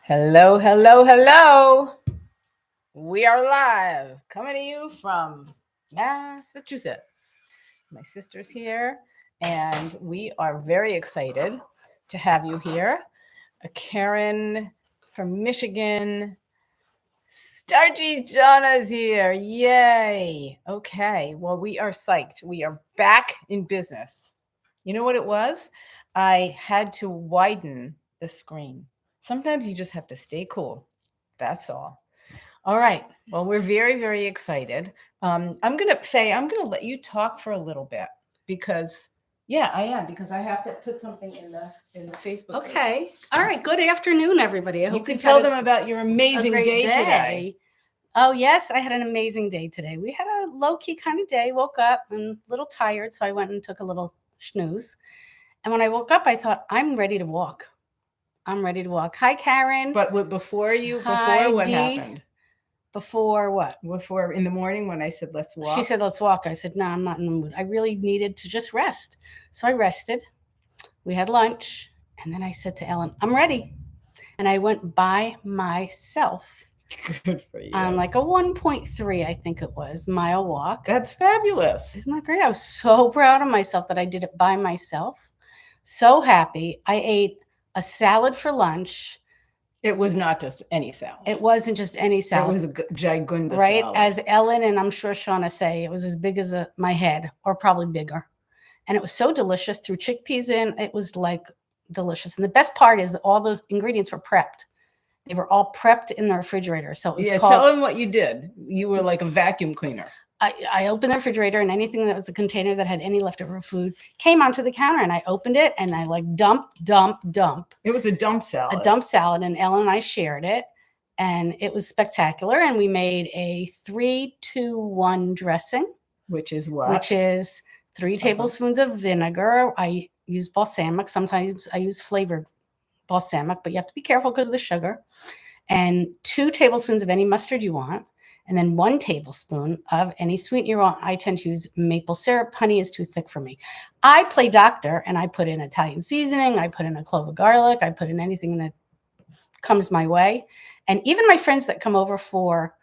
Hello, hello, hello. We are live coming to you from Massachusetts. My sister's here, and we are very excited to have you here. Karen from Michigan. Starchy Jonah's here. Yay. Okay. Well, we are psyched. We are back in business. You know what it was? I had to widen the screen. Sometimes you just have to stay cool. That's all. All right. Well, we're very, very excited. I'm gonna let you talk for a little bit because I am, because I have to put something in the Facebook. Okay. All right. Good afternoon, everybody. I hope you can tell them about your amazing day today. Oh, yes. I had an amazing day today. We had a low-key kind of day. Woke up and a little tired, so I went and took a little snooze. And when I woke up, I thought, I'm ready to walk. I'm ready to walk. Hi, Karen. But before what happened? Before what? Before in the morning when I said, let's walk. She said, let's walk. I said, no, I'm not in the mood. I really needed to just rest. So I rested. We had lunch. And then I said to Ellen, I'm ready. And I went by myself. Good for you. On like a 1.3, I think it was, mile walk. That's fabulous. Isn't that great? I was so proud of myself that I did it by myself. So happy. I ate a salad for lunch. It was not just any salad. It wasn't just any salad. It was a gigunda right? salad. As Ellen and I'm sure Shauna say, it was as big as my head, or probably bigger. And it was so delicious. Threw chickpeas in. It was like delicious. And the best part is that all those ingredients were prepped. They were all prepped in the refrigerator. So it was tell them what you did. You were like a vacuum cleaner. I opened the refrigerator, and anything that was a container that had any leftover food came onto the counter, and I opened it and I like dump. It was a dump salad. A dump salad, and Ellen and I shared it, and it was spectacular. And we made a 3-2-1 dressing. Which is what? Which is 3 tablespoons of vinegar. I use balsamic. Sometimes I use flavored balsamic, but you have to be careful because of the sugar. And 2 tablespoons of any mustard you want. And then 1 tablespoon of any sweetener you want. I tend to use maple syrup. Honey is too thick for me. I play doctor, and I put in Italian seasoning. I put in a clove of garlic. I put in anything that comes my way. And even my friends that come over for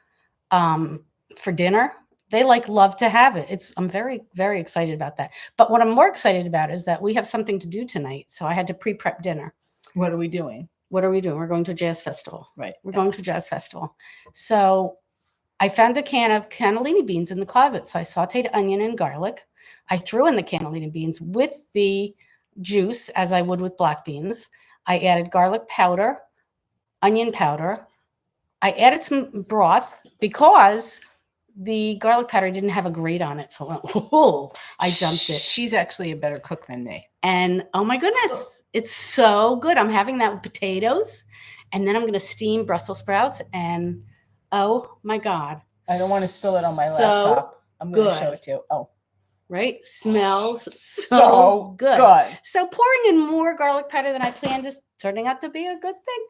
dinner, they love to have it. I'm very, very excited about that. But what I'm more excited about is that we have something to do tonight. So I had to pre-prep dinner. What are we doing? We're going to a jazz festival. Right. We're going to a jazz festival. So I found a can of cannellini beans in the closet. So I sauteed onion and garlic. I threw in the cannellini beans with the juice, as I would with black beans. I added garlic powder, onion powder. I added some broth because the garlic powder didn't have a grate on it. So I dumped it. She's actually a better cook than me. And oh my goodness, it's so good. I'm having that with potatoes, and then I'm going to steam Brussels sprouts, and oh my God. I don't want to spill it on my laptop. I'm going to show it to you. Oh. Right? Smells so good. So pouring in more garlic powder than I planned is turning out to be a good thing.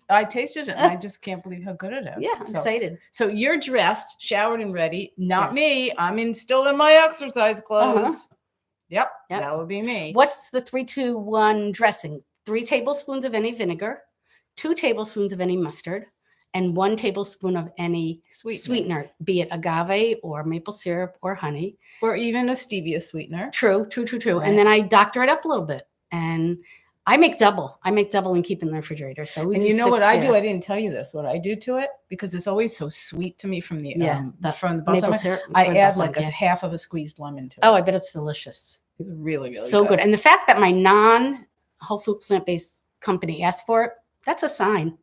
I tasted it, and I just can't believe how good it is. Yeah, I'm excited. So you're dressed, showered, and ready. Not me. I'm still in my exercise clothes. Yep, that would be me. What's the 3-2-1 dressing? 3 tablespoons of any vinegar, 2 tablespoons of any mustard, and 1 tablespoon of any sweetener, be it agave or maple syrup or honey. Or even a stevia sweetener. True. Right. And then I doctor it up a little bit. And I make double. And keep it in the refrigerator. So and you know what I do? I didn't tell you this. What I do to it, because it's always so sweet to me from the maple syrup. I add like a half of a squeezed lemon to it. Oh, I bet it's delicious. It's really, really so good. And the fact that my non-whole food plant-based company asked for it, that's a sign.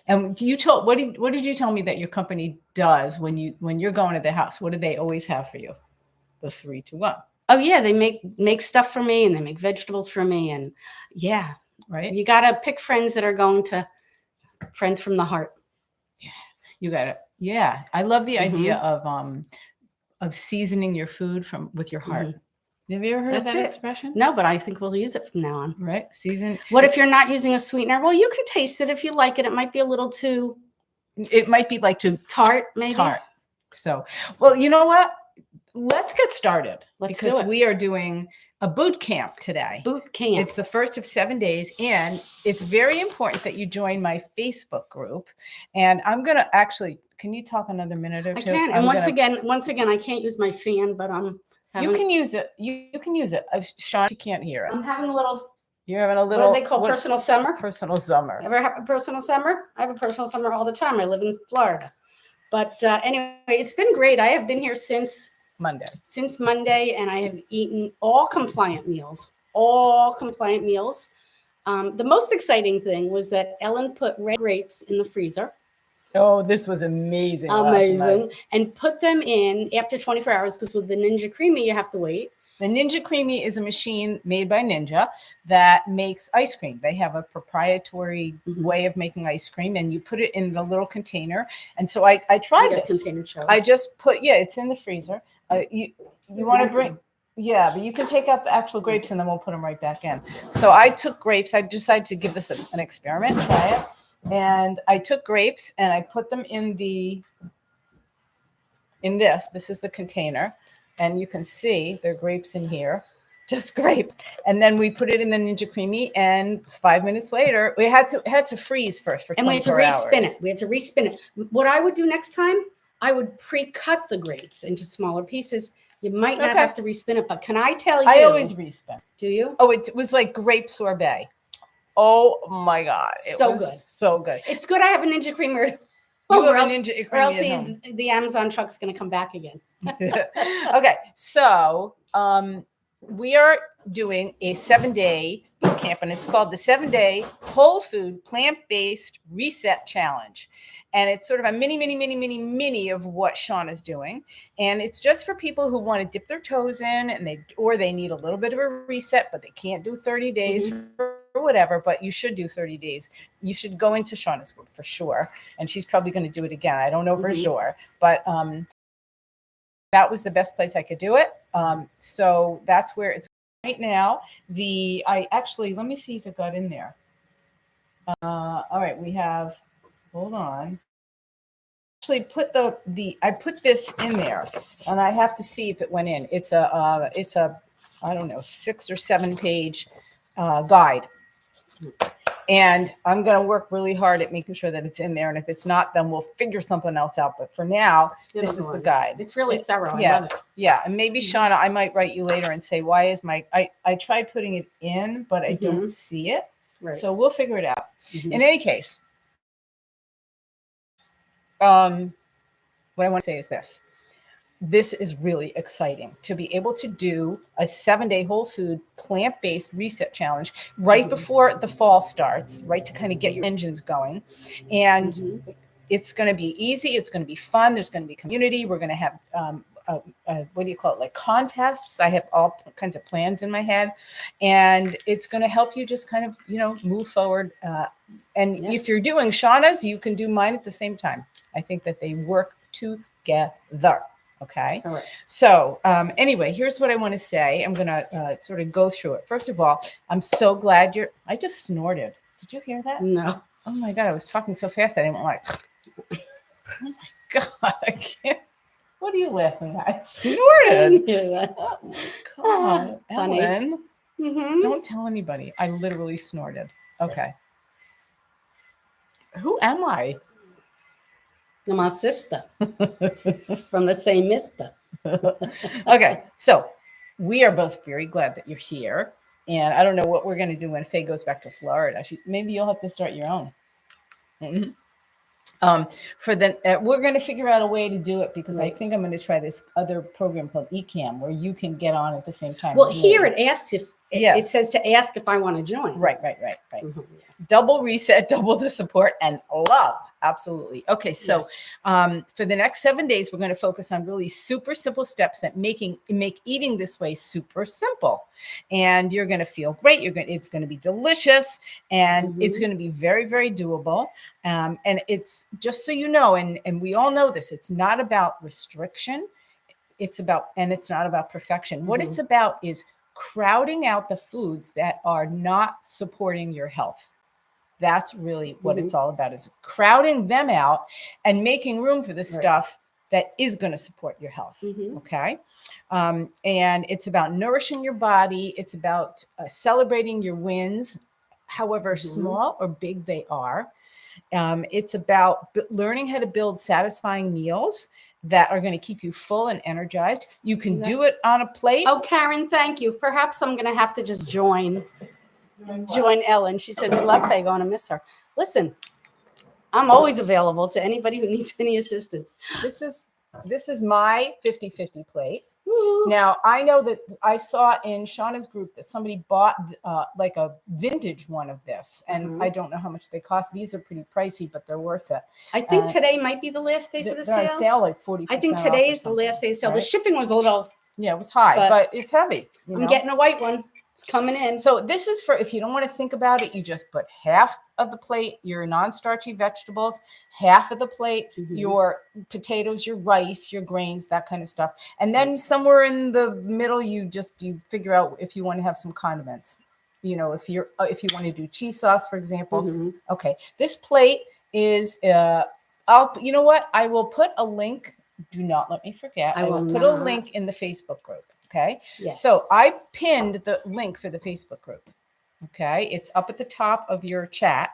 And what did you tell me that your company does when you're going to their house? What do they always have for you? The 3-2-1. Oh yeah, they make stuff for me, and they make vegetables for me, and yeah, right. You gotta pick friends that are going to friends from the heart. Yeah, you got it. Yeah, I love the idea of seasoning your food with your heart. Have you ever heard of that expression? No, but I think we'll use it from now on. Right, season. What if you're not using a sweetener? Well, you can taste it if you like it. It might be a little too. It might be like too tart, maybe. Tart. So, well, you know what? let's get started. Let's because do it. we are doing a boot camp today. Boot camp. It's the first of 7 days, and it's very important that you join my Facebook group. And I'm going to actually, can you talk another minute or two? I can. And once again, I can't use my fan, but you can use it. You can use it. Sean, you can't hear it. I'm having a little. You're having a little. What do they call personal summer? Personal summer. Ever have a personal summer? I have a personal summer all the time. I live in Florida. But anyway, it's been great. I have been here since Monday, and I have eaten all compliant meals. The most exciting thing was that Ellen put red grapes in the freezer. Oh, this was amazing. And put them in after 24 hours, because with the Ninja Creamy, you have to wait. The Ninja Creamy is a machine made by Ninja that makes ice cream. They have a proprietary way of making ice cream, and you put it in the little container. And so I tried this. Container show. I just put, it's in the freezer. You want to bring, but you can take out the actual grapes and then we'll put them right back in. So I took grapes. I decided to give this an experiment, try it. And I took grapes and I put them in this is the container. And you can see there are grapes in here, just grapes. And then we put it in the Ninja Creamy, and 5 minutes later, we had to freeze first for 24 hours. And we had to respin it. What I would do next time, I would pre-cut the grapes into smaller pieces. You might not have to respin it, but can I tell you? I always respin. Do you? Oh, it was like grape sorbet. Oh my God. It was so good. It's good I have a Ninja Creamer. Or else the Amazon truck's going to come back again. Okay, so we are doing a 7-day boot camp, and it's called the 7-day Whole Food Plant-Based Reset Challenge. And it's sort of a mini of what Sean is doing. And it's just for people who want to dip their toes in, and they need a little bit of a reset, but they can't do 30 days or whatever, but you should do 30 days. You should go into Shauna's group for sure. And she's probably going to do it again. I don't know for sure, but that was the best place I could do it. So that's where it's right now. Let me see if it got in there. All right, we have, hold on. Actually put I put this in there, and I have to see if it went in. It's a I don't know, 6 or 7 page guide. And I'm going to work really hard at making sure that it's in there. And if it's not, then we'll figure something else out. But for now, this is the guide. It's really thorough. I love it. Yeah. And maybe, Shauna, I might write you later and say, why is I tried putting it in, but I don't see it. Right. So we'll figure it out. In any case, what I want to say is this. This is really exciting to be able to do a 7-day whole food plant-based reset challenge right before the fall starts, right, to kind of get your engines going. And it's going to be easy. It's going to be fun. There's going to be community. We're going to have, what do you call it? Like contests. I have all kinds of plans in my head, and it's going to help you just kind of, move forward. If you're doing Shauna's, you can do mine at the same time. I think that they work together. Okay. All right. So anyway, here's what I want to say. I'm going to sort of go through it. First of all, I'm so glad I just snorted. Did you hear that? No. Oh my God. I was talking so fast. I didn't like, oh my God. I can't. What are you laughing at? I snorted. I didn't hear that. Oh my God. Ellen, don't tell anybody. I literally snorted. Okay. Who am I? My sister from the same mister. Okay, so we are both very glad that you're here, and I don't know what we're going to do when Faye goes back to Florida. Maybe you'll have to start your own. We're going to figure out a way to do it, because I think I'm going to try this other program called eCam, where you can get on at the same time. Well, here it asks if it says to ask if I want to join. Right. Double reset, double the support, and love. Absolutely. Okay. So for the next 7 days, we're going to focus on really super simple steps that make eating this way super simple. And you're going to feel great. It's going to be delicious, and it's going to be very, very doable. And it's just so you know, and we all know this, it's not about restriction. It's not about perfection. What it's about is crowding out the foods that are not supporting your health. That's really what it's all about, is crowding them out and making room for the stuff that is going to support your health. Mhm. Okay. And it's about nourishing your body. It's about celebrating your wins, however Mhm. small or big they are. It's about learning how to build satisfying meals that are going to keep you full and energized. You can do it on a plate. Oh, Karen, thank you. Perhaps I'm going to have to just join Ellen. She said we love Faye, going to miss her. Listen, I'm always available to anybody who needs any assistance. This is my 50-50 plate. Woo. Now, I know that I saw in Shauna's group that somebody bought like a vintage one of this, and I don't know how much they cost. These are pretty pricey, but they're worth it. I think today might be the last day for the They're sale. on sale like 40%. I think today's the last day of sale. Right? The shipping was a little, yeah, it was high, but it's heavy. I'm getting a white one. It's coming in. So this is for, if you don't want to think about it, you just put half of the plate your non-starchy vegetables, half of the plate your potatoes, your rice, your grains, that kind of stuff. And then somewhere in the middle, you figure out if you want to have some condiments. You know, if you want to do cheese sauce, for example. Okay, this plate is you know what? I will put a link. Do not let me forget. I will put a link in the Facebook group. Okay. Yes. So I pinned the link for the Facebook group. Okay. It's up at the top of your chat.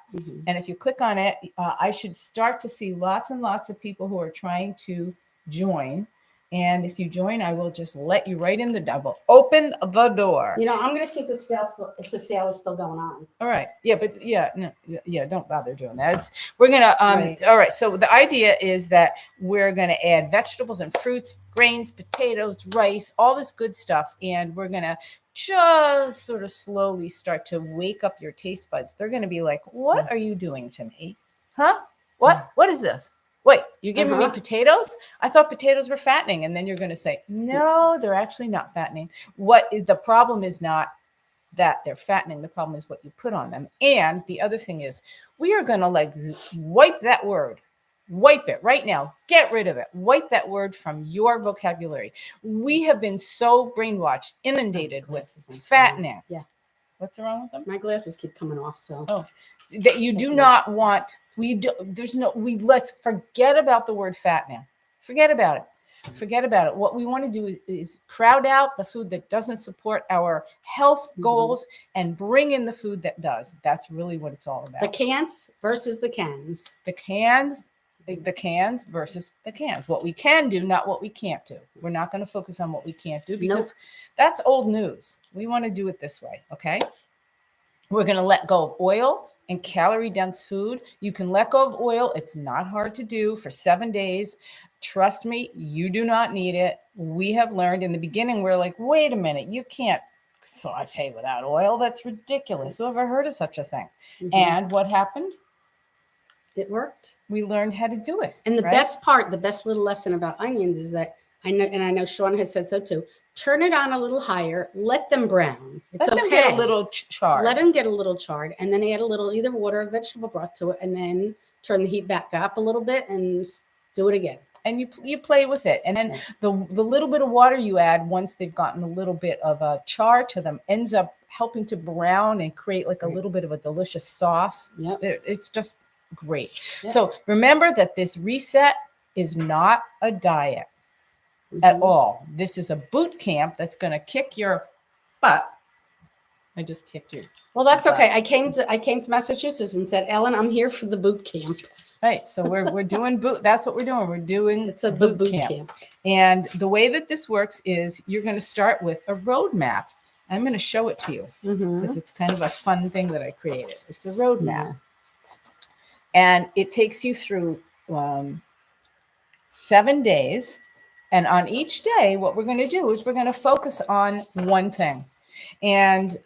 And if you click on it, I should start to see lots and lots of people who are trying to join. And if you join, I will just let you right in the double. Open the door. You know, I'm going to see if the sale is still going on. All right. Yeah, but don't bother doing that. We're going to, all right. So the idea is that we're going to add vegetables and fruits, grains, potatoes, rice, all this good stuff. And we're going to just sort of slowly start to wake up your taste buds. They're going to be like, what are you doing to me? Huh? What is this? Wait, you're giving me potatoes? I thought potatoes were fattening. And then you're going to say, no, they're actually not fattening. The problem is not that they're fattening. The problem is what you put on them. And the other thing is, we are going to wipe that word. Wipe it right now. Get rid of it. Wipe that word from your vocabulary. We have been so brainwashed, inundated with fattening. Yeah. What's wrong with them? My glasses keep coming off. So that you do not want. Let's forget about the word fattening. Forget about it. Forget about it. What we want to do is crowd out the food that doesn't support our health goals and bring in the food that does. That's really what it's all about. The cans versus the cans. The cans versus the cans. What we can do, not what we can't do. We're not going to focus on what we can't do because that's old news. We want to do it this way. Okay. We're going to let go of oil and calorie-dense food. You can let go of oil. It's not hard to do for 7 days. Trust me, you do not need it. We have learned in the beginning, we're like, wait a minute, you can't saute without oil. That's ridiculous. Who ever heard of such a thing? And what happened? It worked. We learned how to do it. And the best part, the best little lesson about onions is that I know Sean has said so too. Turn it on a little higher. Let them brown. It's let them get a little charred. Let them get a little charred, and then add a little either water or vegetable broth to it, and then turn the heat back up a little bit and do it again. And you play with it, and then the little bit of water you add once they've gotten a little bit of a char to them ends up helping to brown and create like a little bit of a delicious sauce. Yep. It's just great. Yep. So remember that this reset is not a diet. At all. This is a boot camp that's going to kick your butt. I just kicked you. Well, that's okay. I came to Massachusetts and said, Ellen, I'm here for the boot camp. Right. So we're doing that's what we're doing. We're doing it's a boot camp. And the way that this works is you're going to start with a roadmap. I'm going to show it to you because it's kind of a fun thing that I created. It's a roadmap. And it takes you through 7 days. And on each day, what we're going to do is we're going to focus on one thing. And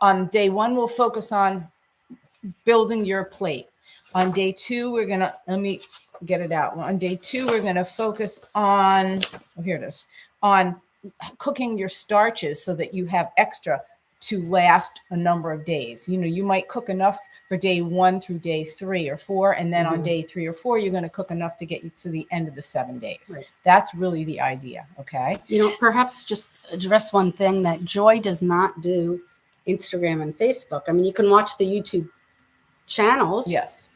on day 1, we'll focus on building your plate. On day 2, we're going to, let me get it out. On day 2, we're going to focus on, here it is, on cooking your starches so that you have extra to last a number of days. You know, you might cook enough for day 1 through day 3 or 4. And then on day 3 or 4, you're going to cook enough to get you to the end of the 7 days. Right. That's really the idea. Okay. You know, perhaps just address one thing that Joy does not do Instagram and Facebook. I mean, you can watch the YouTube channels. Yes.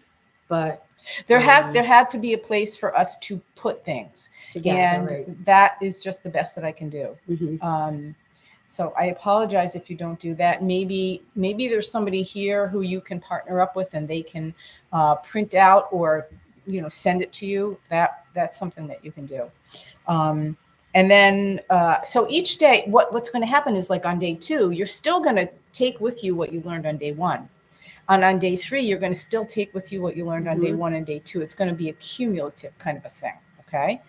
But There had to be a place for us to put things together, and right. that is just the best that I can do. Mhm. So I apologize if you don't do that. Maybe there's somebody here who you can partner up with and they can print out or send it to you. That's something that you can do. And then so each day what's going to happen is, like, on day 2 you're still going to take with you what you learned on day 1. And on day 3 you're going to still take with you what you learned on day 1 and day 2. It's going to be a cumulative kind of a thing. Okay.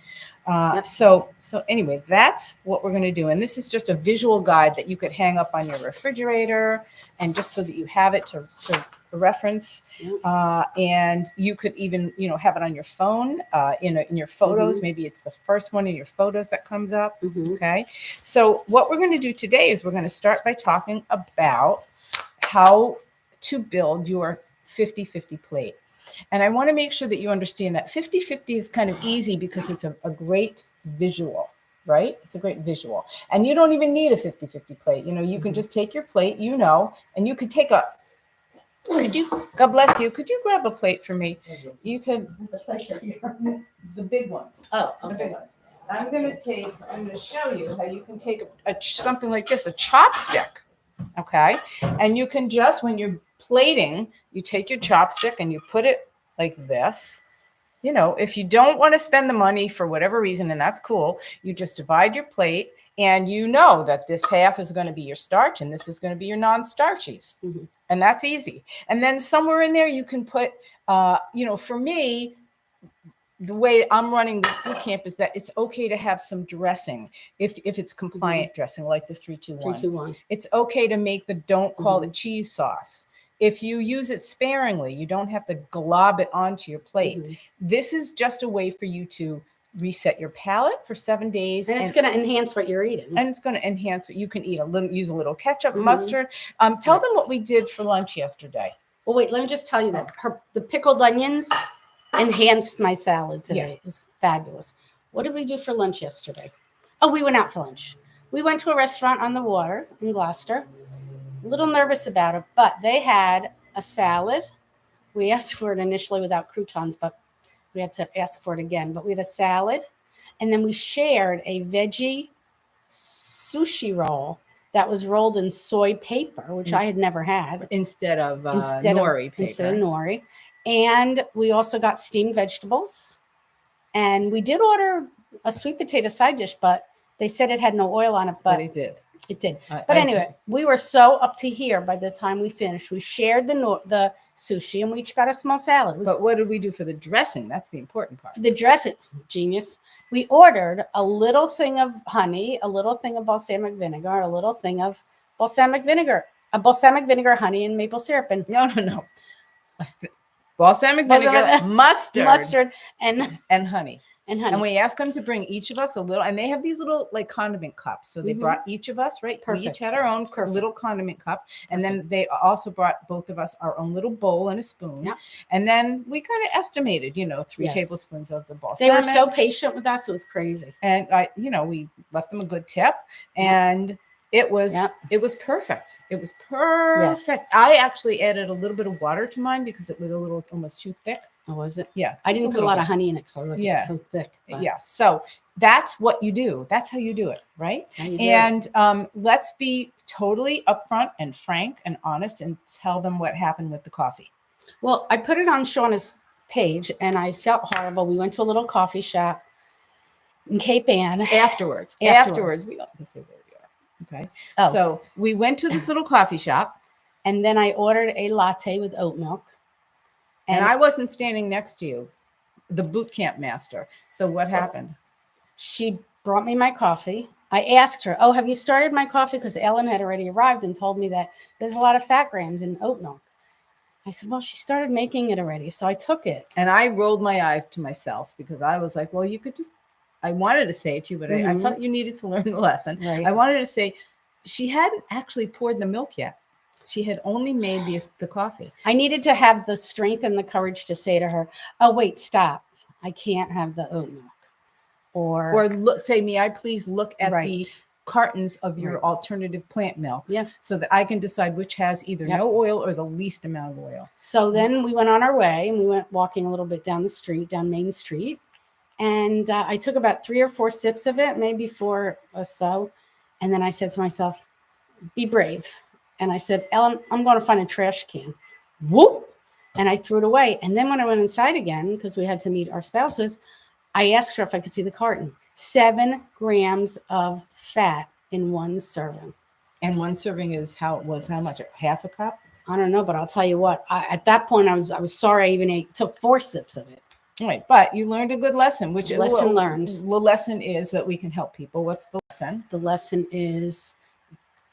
Yep. So anyway, that's what we're going to do. And this is just a visual guide that you could hang up on your refrigerator, and just so that you have it to reference. And you could even, have it on your phone, in your photos. Maybe it's the first one in your photos that comes up. Okay. So what we're going to do today is we're going to start by talking about how to build your 50-50 plate. And I want to make sure that you understand that 50-50 is kind of easy because it's a great visual, right? It's a great visual. And you don't even need a 50-50 plate. You can just take your plate, and you could take God bless you. Could you grab a plate for me? You could, the big ones. Oh, The big okay. ones. I'm going to show you how you can take something like this, a chopstick. Okay. And you can just, when you're plating, you take your chopstick and you put it like this. If you don't want to spend the money for whatever reason, and that's cool, you just divide your plate, and that this half is going to be your starch and this is going to be your non-starchies. And that's easy. And then somewhere in there you can put, for me, the way I'm running this boot camp is that it's okay to have some dressing if it's compliant dressing, like the 3-2-1. 3-2-1. It's okay to make the don't call it cheese sauce. If you use it sparingly, you don't have to glob it onto your plate. This is just a way for you to reset your palate for 7 days. And it's going to enhance what you're eating. And it's going to enhance what you can eat. Use a little ketchup, mustard. Tell them what we did for lunch yesterday. Well, wait, let me just tell you that the pickled onions enhanced my salad today. It was fabulous. What did we do for lunch yesterday? Oh, we went out for lunch. We went to a restaurant on the water in Gloucester. A little nervous about it, but they had a salad. We asked for it initially without croutons, but we had to ask for it again. But we had a salad, and then we shared a veggie sushi roll that was rolled in soy paper, which I had never had. Instead of nori paper. Instead of nori. And we also got steamed vegetables. And we did order a sweet potato side dish, but they said it had no oil on it. But it did. It did. But anyway, we were so up to here by the time we finished. We shared the sushi, and we each got a small salad. But what did we do for the dressing? That's the important part. For the dressing, genius. We ordered a little thing of honey, a little thing of balsamic vinegar, a little thing of balsamic vinegar, honey, and maple syrup. And no. Balsamic vinegar, mustard, and honey. And we asked them to bring each of us a little, and they have these little like condiment cups. So they brought each of us, right? Perfect. We each had our own little condiment cup. And then they also brought both of us our own little bowl and a spoon. Yep. And then we kind of estimated, 3 tablespoons of the balsamic. They were so patient with us. It was crazy. And we left them a good tip. And it was perfect. It was perfect. Yes. I actually added a little bit of water to mine because it was almost too thick. Oh, was it? Yeah. I didn't put a lot of honey in it, so it's so thick. But. Yeah. So that's what you do. That's how you do it, right? And let's be totally upfront and frank and honest and tell them what happened with the coffee. Well, I put it on Shauna's page, and I felt horrible. We went to a little coffee shop in Cape Ann. Afterwards, we don't have to say where we are. Okay. Oh. So we went to this little coffee shop. And then I ordered a latte with oat milk. And I wasn't standing next to you, the boot camp master. So what happened? She brought me my coffee. I asked her, have you started my coffee? Because Ellen had already arrived and told me that there's a lot of fat grams in oat milk. I said, well, she started making it already. So I took it. And I rolled my eyes to myself because I was like, well, you could just, I wanted to say it to you, but I felt you needed to learn the lesson. Right. I wanted to say, she hadn't actually poured the milk yet. She had only made the coffee. I needed to have the strength and the courage to say to her, oh, wait, stop. I can't have the oat milk. Or say, may I please look at the cartons of your Right. alternative plant milks Yeah. so that I can decide which has either Yep. no oil or the least amount of oil. So then we went on our way and we went walking a little bit down the street, down Main Street. And I took about 3 or 4 sips of it, maybe 4 or so. And then I said to myself, be brave. And I said, Ellen, I'm going to find a trash can. Whoop. And I threw it away. And then when I went inside again, because we had to meet our spouses, I asked her if I could see the carton. 7 grams of fat in one serving. And one serving is how much? Half a cup? I don't know, but I'll tell you what. At that point, I was sorry I even took 4 sips of it. Right, but you learned a good lesson, which Lesson learned. The lesson is that we can help people. What's the lesson? The lesson is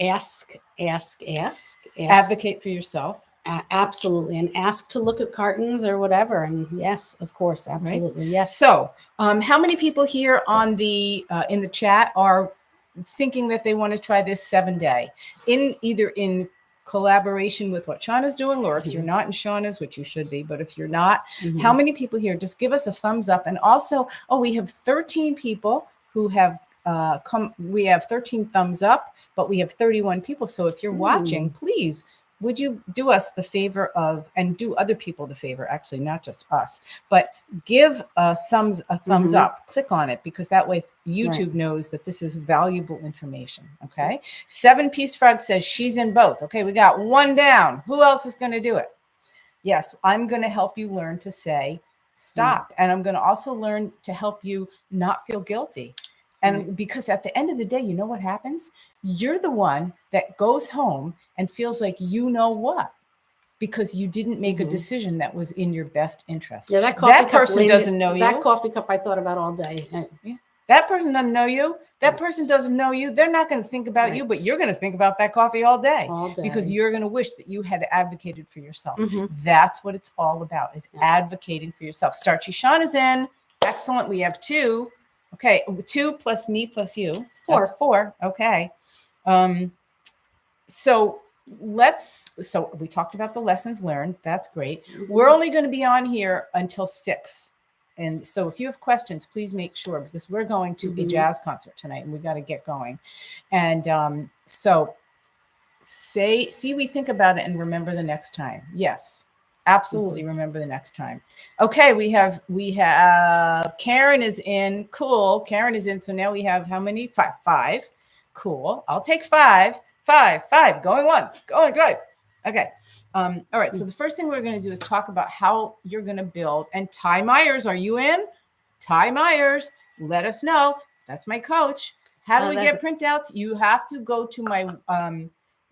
ask. Advocate for yourself. Absolutely. And ask to look at cartons or whatever. And yes, of course, absolutely. Right? Yes. So how many people here on the in the chat are thinking that they want to try this 7-day either in collaboration with what Shauna's doing, or if you're not in Shauna's, which you should be, but if you're not, how many people here? Just give us a thumbs up. And also, we have 13 people who have come. We have 13 thumbs up, but we have 31 people. So if you're watching, please, would you do us the favor of, and do other people the favor, actually, not just us, but give a thumbs up, click on it, because that way YouTube knows that this is valuable information. Okay. 7-Piece Frog says she's in both. Okay. We got 1 down. Who else is going to do it? Yes. I'm going to help you learn to say stop. And I'm going to also learn to help you not feel guilty. And because at the end of the day, you know what happens? You're the one that goes home and feels like you know what, because you didn't make a decision that was in your best interest. Yeah, that person doesn't know you. That coffee cup I thought about all day. Yeah. That person doesn't know you. That person doesn't know you. They're not going to think about you, but you're going to think about that coffee all day. Because you're going to wish that you had advocated for yourself. That's what it's all about, is advocating for yourself. Starchy Sean is in. Excellent. We have 2. Okay, 2 plus me plus you. 4. That's 4. Okay. So we talked about the lessons learned. That's great. We're only going to be on here until 6. And so if you have questions, please make sure, because we're going to a jazz concert tonight and we got to get going. And so we think about it and remember the next time. Yes. Absolutely. Remember the next time. Okay. We have Karen is in. Cool. Karen is in. So now we have how many? 5. Cool. I'll take 5. 5. Going once. Going twice. Okay. All right. So the first thing we're going to do is talk about how you're going to build. And Ty Myers, are you in? Ty Myers, let us know. That's my coach. How do we get printouts? You have to go to my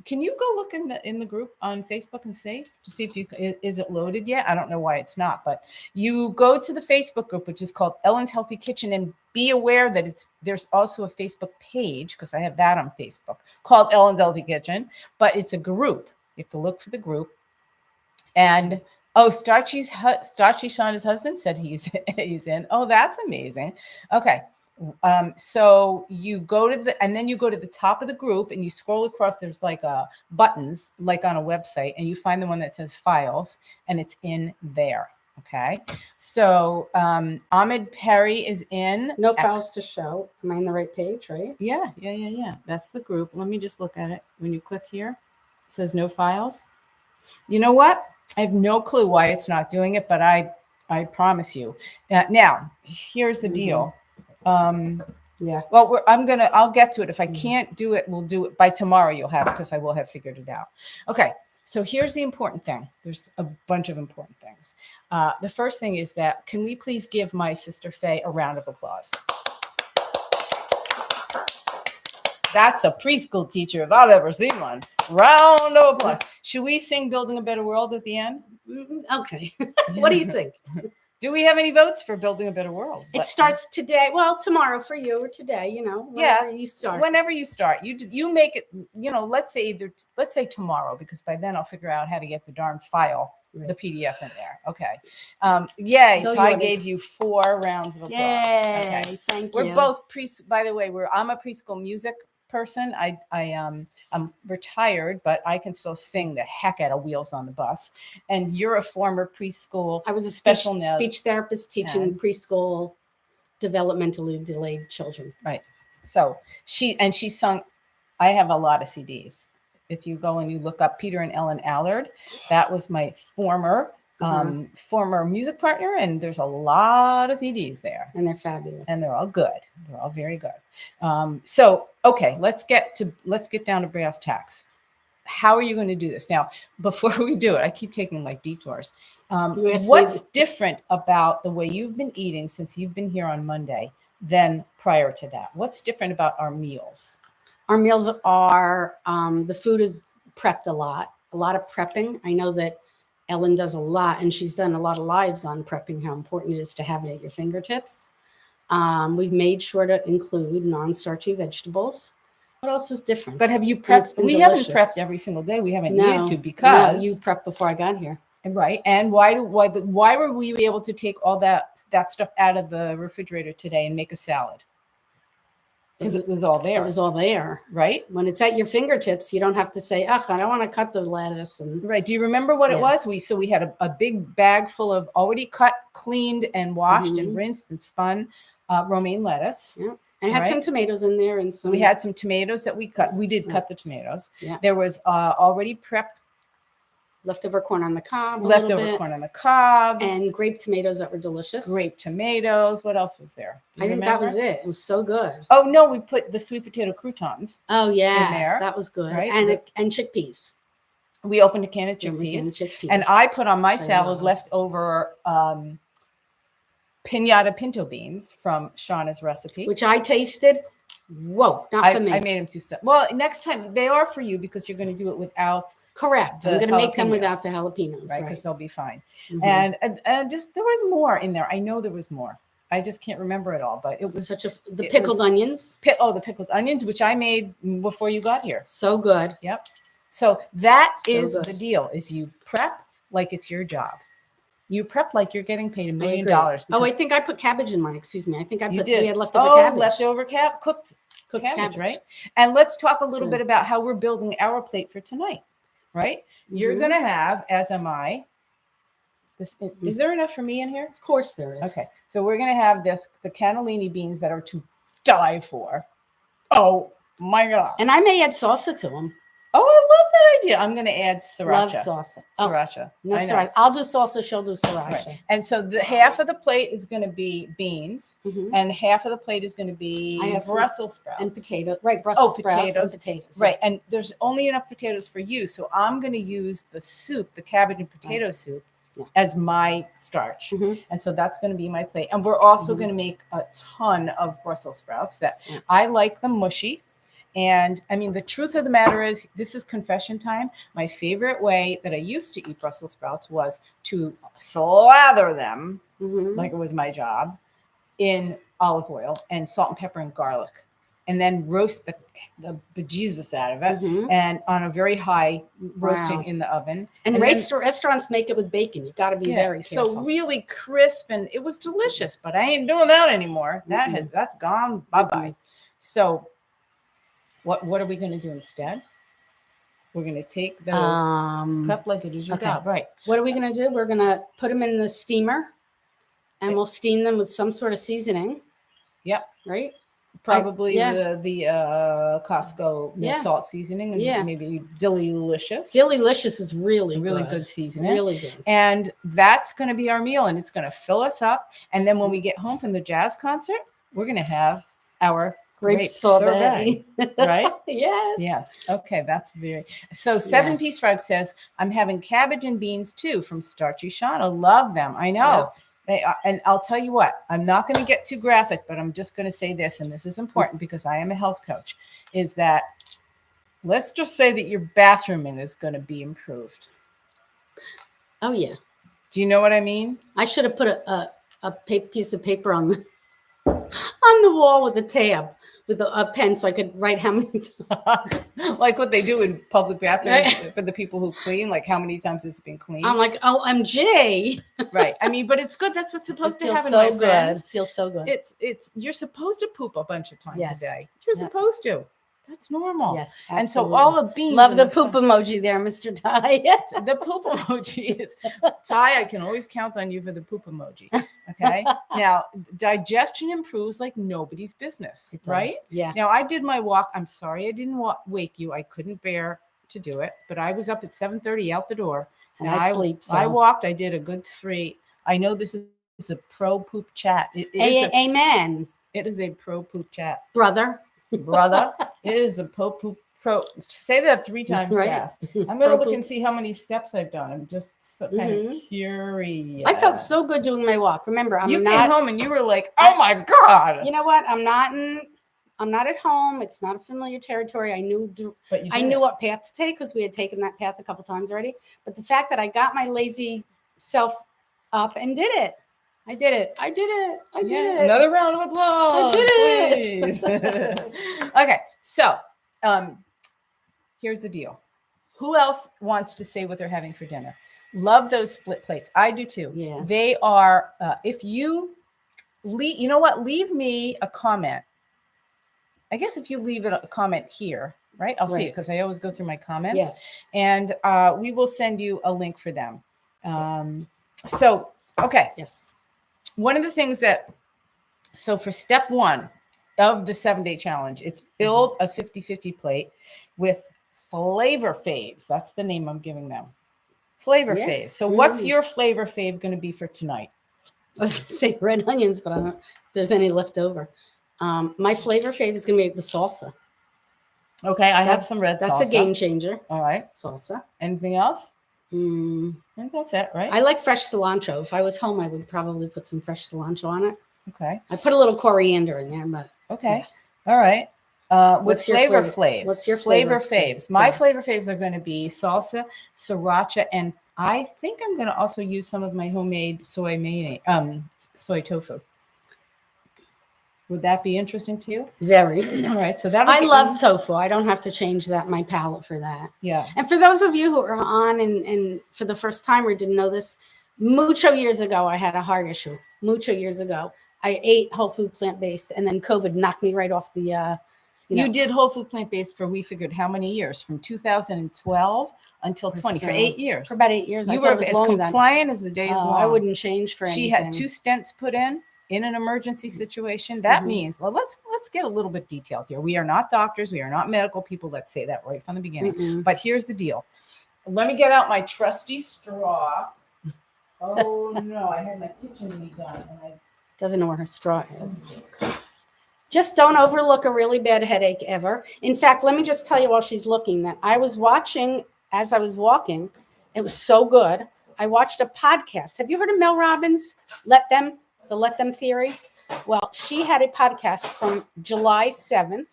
can you go look in the group on Facebook and see if you is it loaded yet? I don't know why it's not, but you go to the Facebook group, which is called Ellen's Healthy Kitchen, and be aware that there's also a Facebook page, because I have that on Facebook, called Ellen's Healthy Kitchen, but it's a group. You have to look for the group. And Starchy Shauna's husband said he's in. Oh, that's amazing. Okay. So you go to the top of the group and you scroll across. There's like buttons, like on a website, and you find the one that says files, and it's in there. Okay. So Ahmed Perry is in. No files to show. Am I on the right page, right? Yeah. That's the group. Let me just look at it. When you click here, it says no files. You know what? I have no clue why it's not doing it, but I promise you. Now, here's the deal. Yeah. Well, I'll get to it. If I can't do it, we'll do it by tomorrow. You'll have it, because I will have figured it out. Okay. So here's the important thing. There's a bunch of important things. The first thing is that, can we please give my sister Faye a round of applause? That's a preschool teacher if I've ever seen one. Round of applause. Should we sing Building a Better World at the end? Okay. What do you think? Do we have any votes for Building a Better World? It starts today. Well, tomorrow for you, or today, whenever you start. Whenever you start, you make it, let's say tomorrow, because by then I'll figure out how to get the darn file, the PDF in there. Okay. Yay. Ty gave you 4 rounds of applause. Yay. Okay. Thank you. We're both by the way, I'm a preschool music person. I'm retired, but I can still sing the heck out of Wheels on the Bus. And you're a former preschool. I was a speech therapist teaching preschool developmentally delayed children. Right. So she sung. I have a lot of CDs. If you go and you look up Peter and Ellen Allard, that was my former music partner, and there's a lot of CDs there, And they're fabulous. and they're all good. They're all very good. So okay, let's get down to brass tacks. How are you going to do this now? Before we do it, I keep taking like detours. What's different about the way you've been eating since you've been here on Monday than prior to that? What's different about our meals? Our meals are, the food is prepped a lot of prepping. I know that Ellen does a lot, and she's done a lot of lives on prepping, how important it is to have it at your fingertips. We've made sure to include non-starchy vegetables. What else is different? But have you prepped? We haven't prepped every single day. We haven't needed to because you prepped before I got here. Right. And why were we able to take all that stuff out of the refrigerator today and make a salad? Because it was all there. It was all there. Right. When it's at your fingertips, you don't have to say, I don't want to cut the lettuce. Right. Do you remember what it was? We had a big bag full of already cut, cleaned, and washed and rinsed and spun romaine lettuce. Yeah. And it had some tomatoes in there. And we had some tomatoes that we cut. We did cut the tomatoes. Yeah. There was already prepped leftover corn on the cob. And grape tomatoes that were delicious. Grape tomatoes. What else was there? I think that was it. It was so good. Oh, no, we put the sweet potato croutons. Oh, yeah. That was good. Right? And chickpeas. We opened a can of chickpeas. And I put on my salad leftover pinata pinto beans from Shauna's recipe. Which I tasted. Whoa, not for me. I made them too stuff. Well, next time they are for you because you're going to do it without. Correct. I'm going to make them without the jalapenos, right? Because they'll be fine. And just there was more in there. I know there was more. I just can't remember it all, but it was the pickled onions. The pickled onions, which I made before you got here. So good. Yep. So that is the deal: is you prep like it's your job. You prep like you're getting paid $1 million. Oh, I think I put cabbage in mine. Excuse me. I think we had leftover cabbage. Leftover cooked cabbage, right? And let's talk a little bit about how we're building our plate for tonight, right? You're going to have, as am I, this. Is there enough for me in here? Of course there is. Okay. So we're going to have the cannellini beans that are to die for. Oh, my God. And I may add salsa to them. Oh, I love that idea. I'm going to add sriracha. Love salsa. Sriracha. No sriracha. I'll do salsa. She'll do sriracha. Right. And so the half of the plate is going to be beans, and half of the plate is going to be Brussels sprouts and potatoes. Right, Brussels sprouts and potatoes. Right, and there's only enough potatoes for you, so I'm going to use the soup, the cabbage and potato soup, as my starch, and so that's going to be my plate. And we're also going to make a ton of Brussels sprouts that I like them mushy. And I mean, the truth of the matter is, this is confession time. My favorite way that I used to eat Brussels sprouts was to slather them, like it was my job, in olive oil and salt and pepper and garlic, and then roast the bejesus out of it, and on a very high roasting in the oven. And restaurants make it with bacon. You got to be very careful. So really crisp, and it was delicious. But I ain't doing that anymore. That's gone. Bye-bye. So. What are we going to do instead? We're going to take those prep like it is your job, right? What are we going to do? We're going to put them in the steamer, and we'll steam them with some sort of seasoning. Yep. Right. Probably the Costco salt seasoning, and maybe Delicious. Delicious is really good seasoning. Really good. And that's going to be our meal, and it's going to fill us up. And then when we get home from the jazz concert, we're going to have our grape sorbet, right? Yes. Okay, that's very. So 7-piece frog says, I'm having cabbage and beans too from Starchy Shauna. Love them. I know. They are, and I'll tell you what, I'm not going to get too graphic, but I'm just going to say this, and this is important because I am a health coach, is that let's just say that your bathrooming is going to be improved. Oh, yeah. Do you know what I mean? I should have put a piece of paper on the wall with a tab. With a pen, so I could write how many times. Like what they do in public bathrooms for the people who clean, like how many times it's been cleaned. I'm like, OMG. Right. I mean, but it's good. That's what's supposed to happen. So good. It feels so good. It's you're supposed to poop a bunch of times a day. You're supposed to. That's normal. Yes. And so Absolutely. all the beans. Love and the poop emoji there, Mr. Ty. The poop emoji is Ty. I can always count on you for the poop emoji. Okay. Now, digestion improves like nobody's business, It does. right? Yeah. Now, I did my walk. I'm sorry I didn't wake you. I couldn't bear to do it, but I was up at 7:30 out the door. And I sleep. So. I walked. I did a good 3. I know this is a pro poop chat. Amen. It is a pro poop chat, brother. It is the pro poop pro. Say that 3 times fast. I'm gonna look and see how many steps I've done. I'm just kind of curious. I felt so good doing my walk. Remember, you came home and you were like, "Oh my god!" You know what? I'm not at home. It's not a familiar territory. I knew what path to take because we had taken that path a couple times already. But the fact that I got my lazy self up and did it. I did it. Another round of applause, please. Okay, so here's the deal. Who else wants to say what they're having for dinner? Love those split plates. I do too. Yeah. They are, if you leave, you know what? Leave me a comment. I guess if you leave a comment here, right? I'll see it because I always go through my comments. Yes. And we will send you a link for them. Okay. Yes. One of the things so for step 1 of the 7-day challenge, it's build a 50-50 plate with flavor faves. That's the name I'm giving them. Flavor faves. So what's your flavor fave going to be for tonight? I was going to say red onions, but I don't know if there's any left over. My flavor fave is going to be the salsa. Okay, I have some red salsa. That's a game changer. All right. Salsa. Anything else? I think that's it, right? I like fresh cilantro. If I was home, I would probably put some fresh cilantro on it. Okay. I put a little coriander in there, but okay. Yeah. All right. What's your flavor faves? What's your flavor faves? My flavor faves are going to be salsa, sriracha, and I think I'm going to also use some of my homemade soy tofu. Would that be interesting to you? Very. All right. So I love tofu. I don't have to change my palate for that. Yeah. And for those of you who are on and for the first time or didn't know this, mucho years ago, I had a heart issue. Mucho years ago, I ate whole food plant-based, and then COVID knocked me right off the. You did whole food plant-based for, we figured, how many years? From 2012 until 20, for 8 years. For about 8 years. You were as compliant as the day is long. I wouldn't change for anything. She had 2 stents put in an emergency situation. That means, well, let's get a little bit detailed here. We are not doctors. We are not medical people. Let's say that right from the beginning. But here's the deal. Let me get out my trusty straw. Oh, no. I had my kitchen redone. And I doesn't know where her straw is. Just don't overlook a really bad headache ever. In fact, let me just tell you while she's looking that I was watching as I was walking. It was so good. I watched a podcast. Have you heard of Mel Robbins? The Let Them Theory? Well, she had a podcast from July 7th,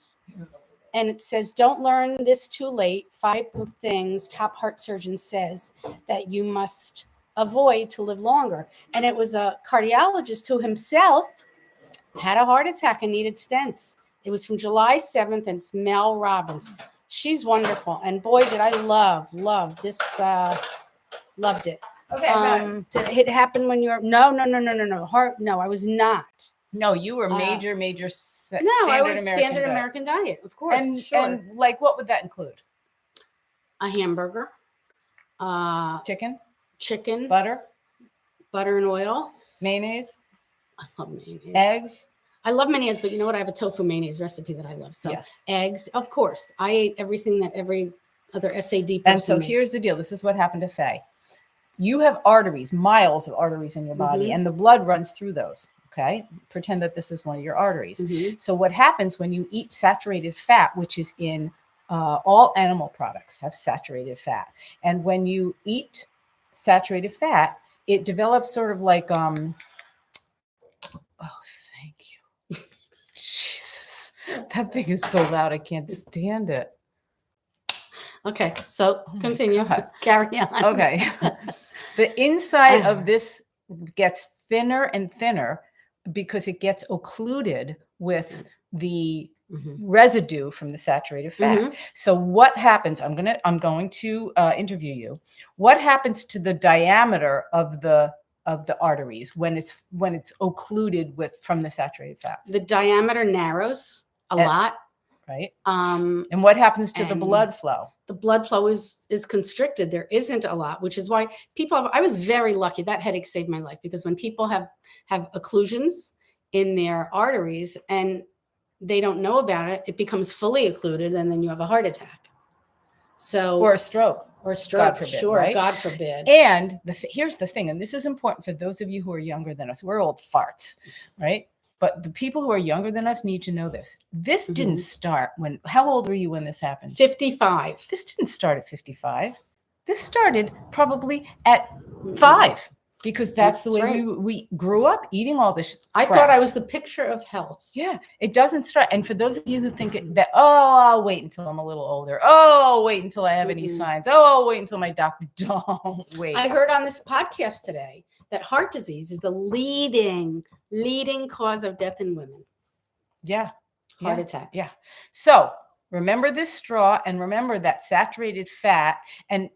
and it says, don't learn this too late. 5 things top heart surgeon says that you must avoid to live longer. And it was a cardiologist who himself had a heart attack and needed stents. It was from July 7th, and it's Mel Robbins. She's wonderful. And boy, did I love this. Loved it. Okay. Did it happen when you were? No. Heart? No, I was not. No, you were major. I was standard American diet, of course. And like, what would that include? A hamburger. Chicken. Butter and oil. Mayonnaise. I love mayonnaise. Eggs. I love mayonnaise, but you know what? I have a tofu mayonnaise recipe that I love. So yes. Eggs, of course. I ate everything that every other SAD person And so makes. Here's the deal. This is what happened to Faye. You have arteries, miles of arteries in your body, and the blood runs through those. Okay. Pretend that this is one of your arteries. So what happens when you eat saturated fat, which is in all animal products have saturated fat. And when you eat saturated fat, it develops sort of like, oh, thank you. Jesus, that thing is so loud. I can't stand it. Okay, so continue. Carry on. Okay. The inside of this gets thinner and thinner because it gets occluded with the residue from the saturated fat. So what happens? I'm going to interview you. What happens to the diameter of the arteries when it's occluded from the saturated fats? The diameter narrows a lot. Right. And what happens to the blood flow? The blood flow is constricted. There isn't a lot, which is why I was very lucky. That headache saved my life, because when people have occlusions in their arteries and they don't know about it, it becomes fully occluded, and then you have a heart attack. Or a stroke. God forbid, sure, right? God forbid. And here's the thing, and this is important for those of you who are younger than us. We're old farts, right? But the people who are younger than us need to know this. This didn't start how old were you when this happened? 55. This didn't start at 55. This started probably at 5. Because that's the way right. we grew up eating all this crap. I thought I was the picture of health. Yeah, it doesn't start. And for those of you who think that, I'll wait until I'm a little older. I'll wait until I have any signs. I'll wait until my doctor. Don't wait. I heard on this podcast today that heart disease is the leading cause of death in women. Yeah. Heart attacks. Yeah. So remember this straw, and remember that saturated fat and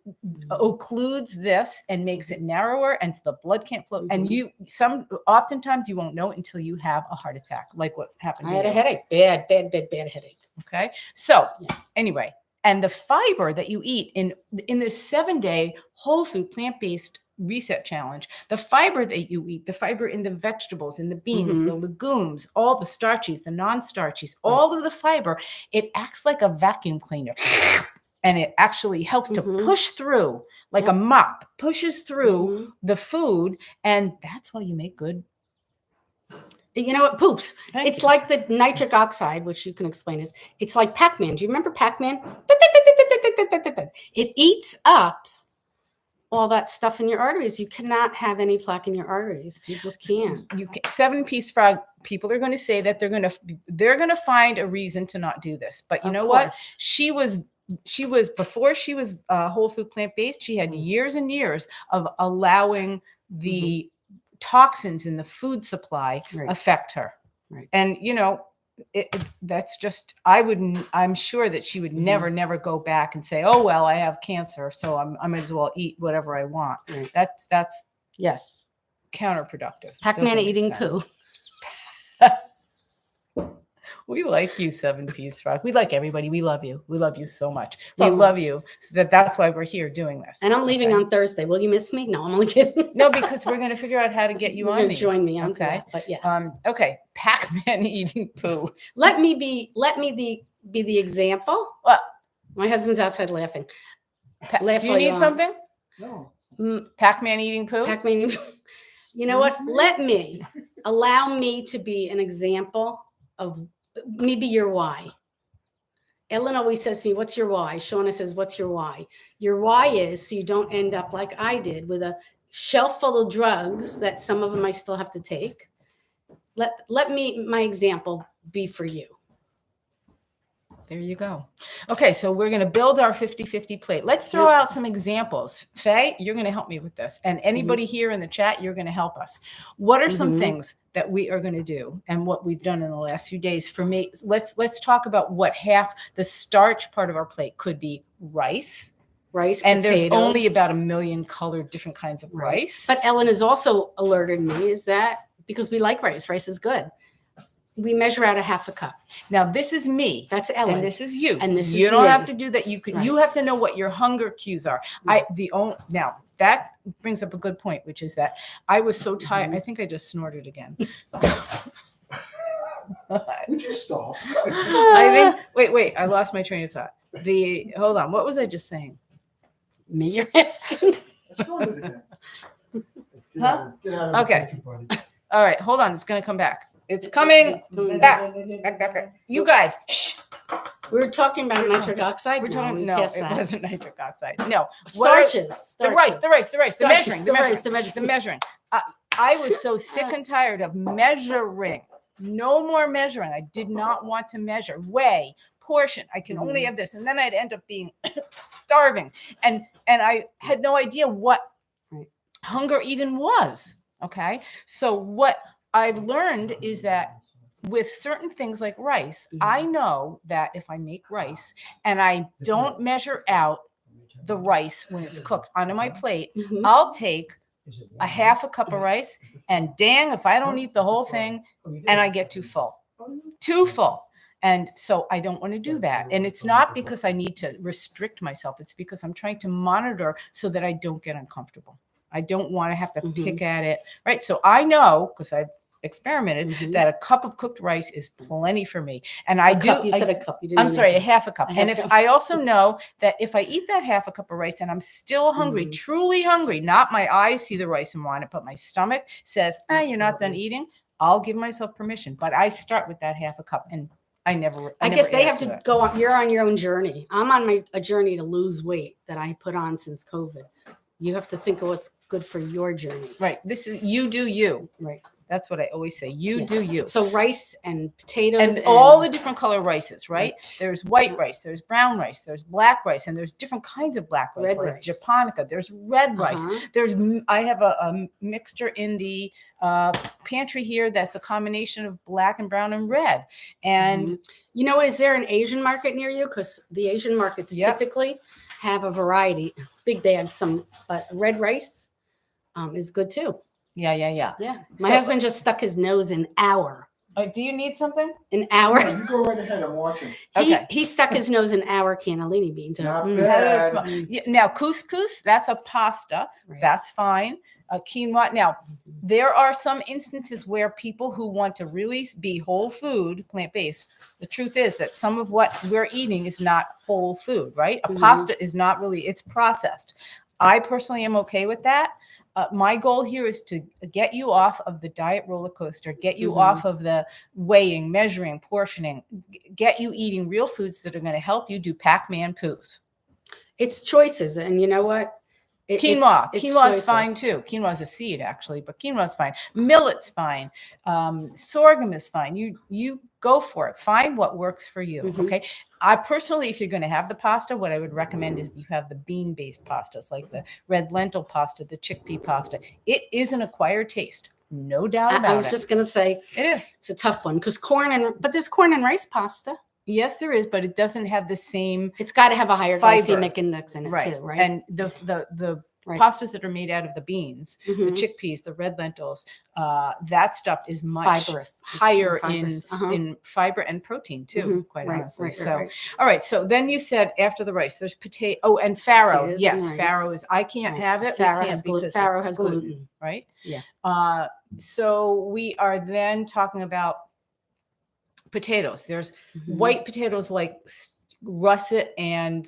occludes this and makes it narrower, and so the blood can't flow. And oftentimes you won't know it until you have a heart attack, like what happened. I had a headache, bad headache. Okay. So anyway, and the fiber that you eat in this 7-day whole food plant-based reset challenge, the fiber that you eat, the fiber in the vegetables, in the beans, the legumes, all the starchies, the non-starchies, all of the fiber, it acts like a vacuum cleaner. And it actually helps to push through, like a mop, pushes through the food. And that's why you make good. You know what? Poops. It's like the nitric oxide, which you can explain is, it's like Pac-Man. Do you remember Pac-Man? It eats up all that stuff in your arteries. You cannot have any plaque in your arteries. You just can't. 7-piece frog people are going to say that they're going to find a reason to not do this. But you know what? She was before she was whole food plant-based, she had years and years of allowing the toxins in the food supply affect her. Right. And that's just, I'm sure that she would never go back and say, oh, well, I have cancer, so I might as well eat whatever I want. Right. That's yes, counterproductive. Pac-Man eating poo. We like you, 7-piece frog. We like everybody. We love you. We love you so much. We love you. So that's why we're here doing this. And I'm leaving on Thursday. Will you miss me? No, I'm only kidding. No, because we're going to figure out how to get you on these. Join me. Okay. But yeah. Okay. Pac-Man eating poo. Let me be the example. What? My husband's outside laughing. Do you need something? No. Pac-Man eating poo? Pac-Man eating poo. You know what? Allow me to be an example of maybe your why. Ellen always says to me, what's your why? Shauna says, what's your why? Your why is so you don't end up like I did with a shelf full of drugs that some of them I still have to take. Let me, my example, be for you. There you go. Okay, so we're going to build our 50-50 plate. Let's throw out some examples. Faye, you're going to help me with this. And anybody here in the chat, you're going to help us. What are some things that we are going to do and what we've done in the last few days? For me, let's talk about what half the starch part of our plate could be. Rice, and potatoes. There's only about 1 million colored different kinds of rice. But Ellen has also alerted me is that because we like rice is good. We measure out a half a cup. Now this is me. That's Ellen. And this is you. And this is you don't me. have to do that. You have to know what your hunger cues are. Now that brings up a good point, which is that I was so tired. I think I just snorted again. Would you stop? Wait. I lost my train of thought. Hold on. What was I just saying? Me, you're asking. Huh? Okay. All right. Hold on. It's going to come back. It's coming back. You guys, shh. We were talking about nitric oxide. We're talking. No, it wasn't nitric oxide. No, starches. The rice. The measuring. I was so sick and tired of measuring. No more measuring. I did not want to measure. Weigh, portion. I can only have this, and then I'd end up being starving, and I had no idea what hunger even was. Okay, so what I've learned is that with certain things like rice, I know that if I make rice and I don't measure out the rice when it's cooked onto my plate, I'll take a half a cup of rice and dang if I don't eat the whole thing and I get too full. And so I don't want to do that. And it's not because I need to restrict myself. It's because I'm trying to monitor so that I don't get uncomfortable. I don't want to have to pick at it. Right. So I know, because I've experimented, that a cup of cooked rice is plenty for me. And I do. You said a cup. You didn't I'm mean sorry, a half a cup. And if cup. I also know that if I eat that half a cup of rice and I'm still hungry, truly hungry, not my eyes see the rice and want it, but my stomach says, you're not done eating, I'll give myself permission. But I start with that half a cup, and I guess they have to it. go on. You're on your own journey. I'm on a journey to lose weight that I put on since COVID. You have to think of what's good for your journey. Right. This is, you do you. Right. That's what I always say. You do you. So rice and potatoes and all the different color rices, right? There's white rice, there's brown rice, there's black rice, and there's different kinds of black rice, Red like rice. japonica. There's red rice. I have a mixture in the pantry here that's a combination of black and brown and red. And you know what? Is there an Asian market near you? Because the Asian markets typically have a variety. Big bags, but red rice is good too. Yeah. My husband just stuck his nose in our. Do you need something? An hour. No, you go right ahead. I'm watching. He stuck his nose in our cannellini beans. Not bad. Now, couscous, that's a pasta. Right. That's fine. Quinoa. Now, there are some instances where people who want to really be whole food, plant-based, the truth is that some of what we're eating is not whole food, right? A pasta is not really, it's processed. I personally am okay with that. My goal here is to get you off of the diet roller coaster, get you off of the weighing, measuring, portioning, get you eating real foods that are going to help you do Pac-Man poos. It's choices. And you know what? Quinoa. Quinoa is fine too. Quinoa is a seed actually, but quinoa is fine. Millet's fine. Sorghum is fine. You go for it. Find what works for you. Okay. I personally, if you're going to have the pasta, what I would recommend is you have the bean-based pastas, like the red lentil pasta, the chickpea pasta. It is an acquired taste. No doubt about it. I was just going to say it is. It's a tough one because but there's corn and rice pasta. Yes, there is, but it doesn't have the same. It's got to have a higher glycemic index in it too, right? And the pastas that are made out of the beans, the chickpeas, the red lentils, that stuff is much higher in fiber and protein too, quite honestly. All right. So then you said after the rice, there's potato. Oh, and farro. Yes, farro is. I can't have it. Farro has gluten, right? Yeah. So we are then talking about potatoes. There's white potatoes like russet and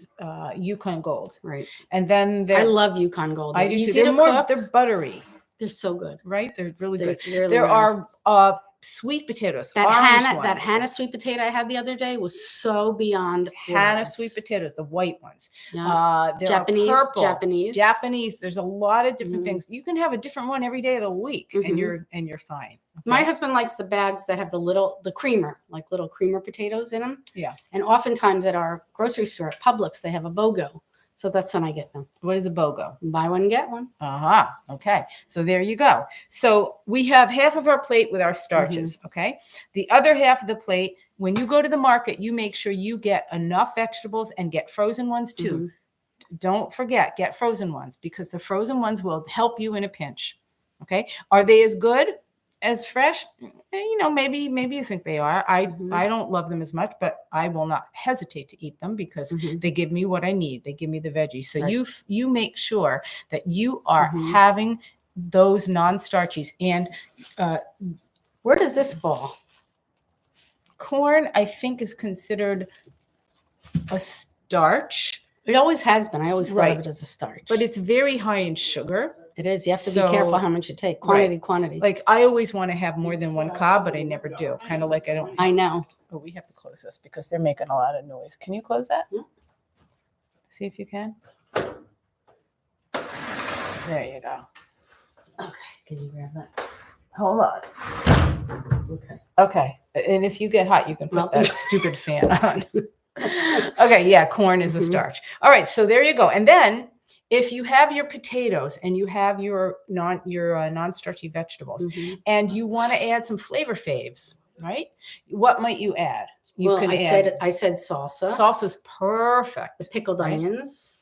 Yukon Gold, right? And then I love Yukon Gold. I do too. They're buttery. They're so good, right? They're really good. Really there are sweet potatoes. That Hannah sweet potato I had the other day was so beyond Hannah sweet potatoes, the white ones. Yeah. Japanese, purple, Japanese. There's a lot of different things. You can have a different one every day of the week, and you're fine. Okay? My husband likes the bags that have the creamer, like little creamer potatoes in them. Yeah. And oftentimes at our grocery store at Publix, they have a BOGO. So that's when I get them. What is a BOGO? Buy one, get one. Okay. So there you go. So we have half of our plate with our starches. Okay. The other half of the plate, when you go to the market, you make sure you get enough vegetables and get frozen ones too. Don't forget, get frozen ones because the frozen ones will help you in a pinch. Okay. Are they as good as fresh? Maybe you think they are. I don't love them as much, but I will not hesitate to eat them because they give me what I need. They give me the veggies. So you make sure that you are having those non-starchies. And where does this fall? Corn, I think, is considered a starch. It always has been. I always thought of it as a starch. But it's very high in sugar. It is. You have to be careful how much you take. Quantity. Like I always want to have more than one cob, but I never do. Kind of like I don't. I know. Oh, we have to close this because they're making a lot of noise. Can you close that? See if you can. There you go. Okay. Can you grab that? Hold on. Okay. And if you get hot, you can put that stupid fan on. Okay. Yeah. Corn is a starch. All right. So there you go. And then if you have your potatoes and you have your non-starchy vegetables and you want to add some flavor faves, right? What might you add? I said salsa. Salsa's perfect. The pickled onions.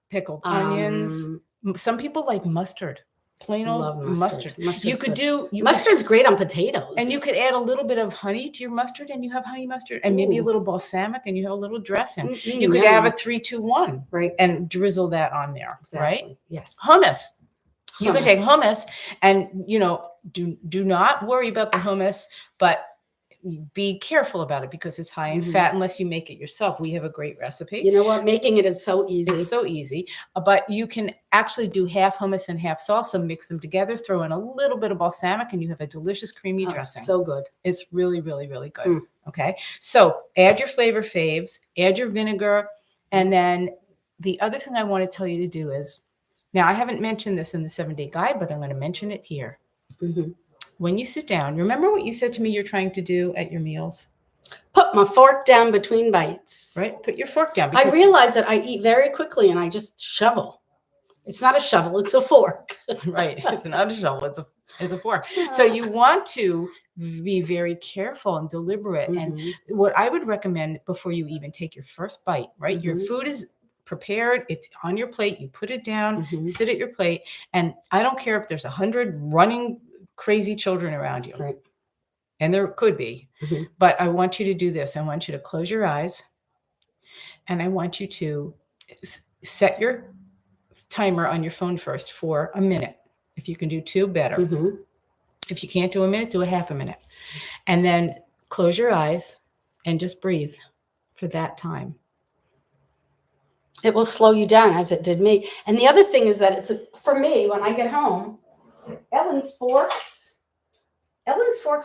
Pickled onions. Some people like mustard. Plain old Love mustard. mustard. You could do Mustard's great on potatoes. and you could add a little bit of honey to your mustard, and you have honey mustard, and maybe a Ooh. little balsamic, and you have a little dressing. Mm-mm, You could have yummy. a 3-2-1, Right. and drizzle that on there, right? Exactly. Yes. Hummus. You can take Hummus. hummus, and do not worry about the hummus, but be careful about it because it's high in Mhm. fat unless you make it yourself. We have a great recipe. You know what? Making it is so easy. It's so easy, but you can actually do half hummus and half salsa, mix them together, throw in a little bit of balsamic, and you have a delicious creamy dressing. So good. It's really, really, really good. Mm. Okay. So add your flavor faves, add your vinegar. And then the other thing I want to tell you to do is, now I haven't mentioned this in the 7-day guide, but I'm going to mention it here. Mm-hmm. When you sit down, remember what you said to me you're trying to do at your meals? Put my fork down between bites. Right? Put your fork down. I realize that I eat very quickly and I just shovel. It's not a shovel, it's a fork. Right. It's not a shovel, it's a fork. So you want to be very careful and deliberate. Mm-hmm. And what I would recommend before you even take your first bite, right? Mm-hmm. Your food is prepared, it's on your plate, you put it down, Mm-hmm. sit at your plate, and I don't care if there's 100 running crazy children around you. Right. And there could be, Mm-hmm. but I want you to do this. I want you to close your eyes, and I want you to set your timer on your phone first for a minute. If you can do 2, better. Mm-hmm. If you can't do a minute, do a half a minute. And then close your eyes and just breathe for that time. It will slow you down as it did me. And the other thing is that for me, when I get home, Ellen's forks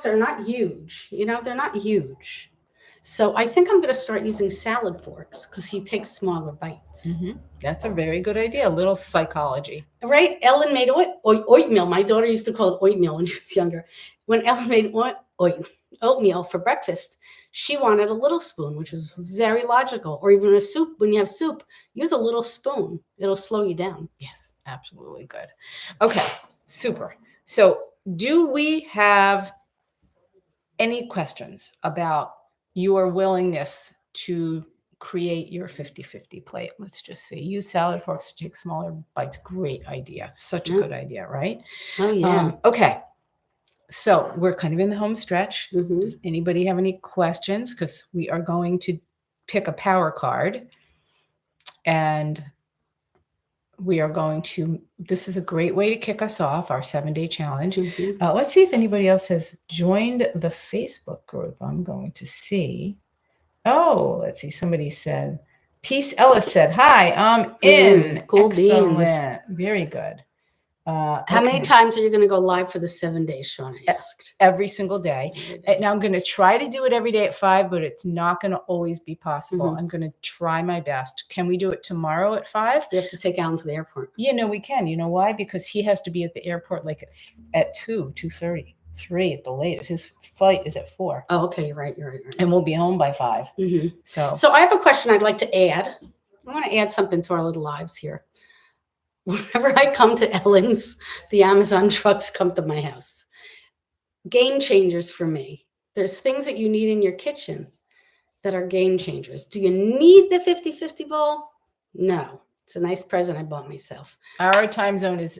are not huge. They're not huge. So I think I'm going to start using salad forks because he takes smaller bites. Mm-hmm. That's a very good idea. A little psychology. Right? Ellen made oatmeal. My daughter used to call it oatmeal when she was younger. When Ellen made oatmeal for breakfast, she wanted a little spoon, which was very logical. Or even a soup. When you have soup, use a little spoon. It'll slow you down. Yes, absolutely good. Okay, super. So do we have any questions about your willingness to create your 50-50 plate? Let's just see. Use salad forks to take smaller bites. Great idea. Such a good idea, right? Oh, yeah. Okay. So we're kind of in the home stretch. Mm-hmm. Does anybody have any questions? Because we are going to pick a power card. And we are going to, this is a great way to kick us off, our 7-day challenge. Mm-hmm. Let's see if anybody else has joined the Facebook group. I'm going to see. Oh, let's see. Somebody said, Peace Ellis said, hi, I'm in. Cool Excellent. beans. Very good. How many times are you going to go live for the 7 days, Sean? I asked. Every single day. And now I'm going to try to do it every day at 5, but it's not going to always be possible. Mm-hmm. I'm going to try my best. Can we do it tomorrow at 5? We have to take Alan to the airport. We can. You know why? Because he has to be at the airport like at 2:30, 3 at the latest. His flight is at 4. Oh, okay. You're right. And we'll be home by 5. Mm-hmm. So I have a question I'd like to add. I want to add something to our little lives here. Whenever I come to Ellen's, the Amazon trucks come to my house. Game changers for me. There's things that you need in your kitchen that are game changers. Do you need the 50-50 bowl? No. It's a nice present I bought myself. our time zone is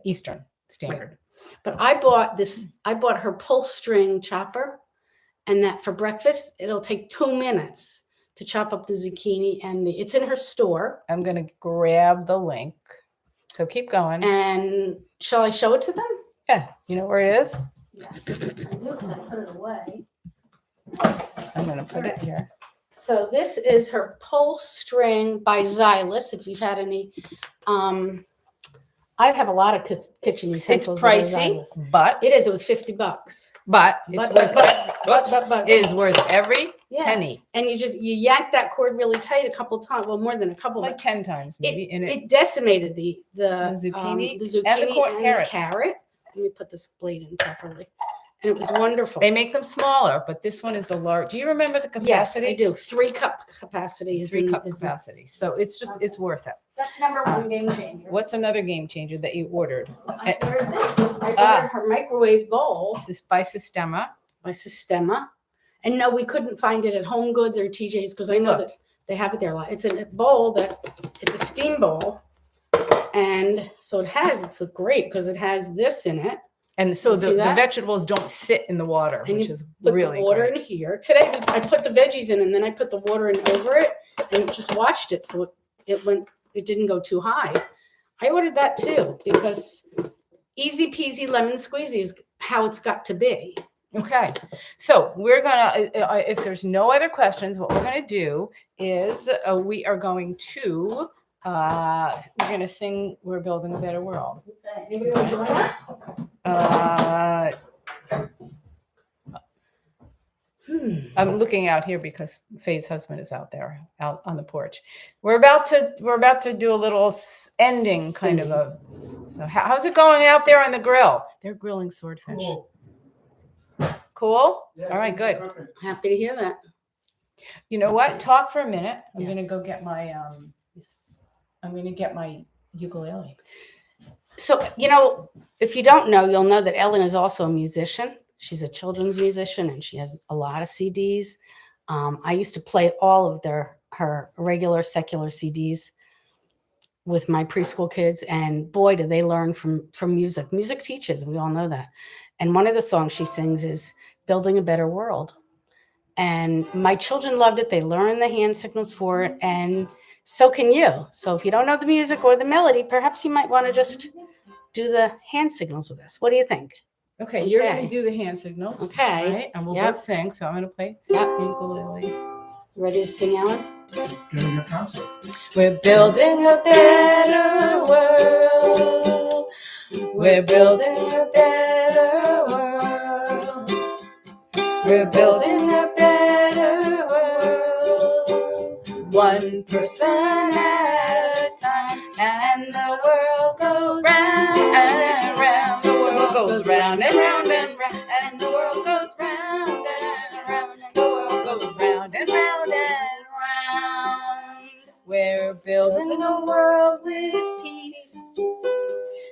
Eastern Standard. Right. But I bought her pull string chopper, and that for breakfast, it'll take 2 minutes to chop up the zucchini, and it's in her store. I'm going to grab the link. So keep going. And shall I show it to them? Yeah. You know where it is? Yes. I do, because I put it away. I'm going to put it here. So this is her pull string by Xylus. If you've had any, I have a lot of kitchen It's utensils. that are pricey, Xylus. but It is. It was $50. But it's But it is worth every yeah. penny. And you yank that cord really tight a couple times. Well, more than a couple. Like 10 times maybe. And It decimated the zucchini, the zucchini and the carrots. carrot. Let me put this blade in properly. And it was wonderful. They make them smaller, but this one is the large. Do you remember the capacity? Yes, I do. 3-cup capacity. 3-cup capacity. So it's just, it's worth it. That's number one game changer. What's another game changer that you ordered? I ordered this. I ordered her microwave bowl This is by Sistema. by Sistema. And no, we couldn't find it at Home Goods or TJ's because I know that they have it there a lot. It's a bowl it's a steam bowl. And so it's great because it has this in it. And so You see the that? vegetables don't sit in the water, And which you is put really the water great. in here. Today I put the veggies in and then I put the water in over it and just watched it. So it didn't go too high. I ordered that too because easy peasy lemon squeezy is how it's got to be. Okay, so we're gonna, if there's no other questions, what we're gonna do is we are going to, we're gonna sing "We're Building a Better World." Okay. Anybody want to join us? I'm looking out here because Faye's husband is out there, out on the porch. We're about to do a little ending kind of a. So how's it going out there on the grill? They're grilling swordfish. Cool. Yeah, All right, good. perfect. Happy to hear that. You know what? Talk for a minute. I'm Yes. gonna go get my Yes. I'm gonna get my ukulele. So, if you don't know, you'll know that Ellen is also a musician. She's a children's musician and she has a lot of CDs. I used to play all of her regular secular CDs with my preschool kids, and boy, do they learn from music. Music teaches, we all know that. And one of the songs she sings is Building a Better World. And my children loved it. They learned the hand signals for it, and so can you. So if you don't know the music or the melody, perhaps you might want to just do the hand signals with us. What do you think? Okay, you're Okay. gonna do the hand signals. Okay. Right? And we'll Yep. both sing. So I'm gonna play Yep. ukulele. Ready to sing, Ellen? Give your concert. We're building a better world. We're building a better world. We're building a better world. 1% at a time. And the world goes round and round. The world goes round and round and round. And the world goes round and round. The world goes round and round and round. We're building a world with peace.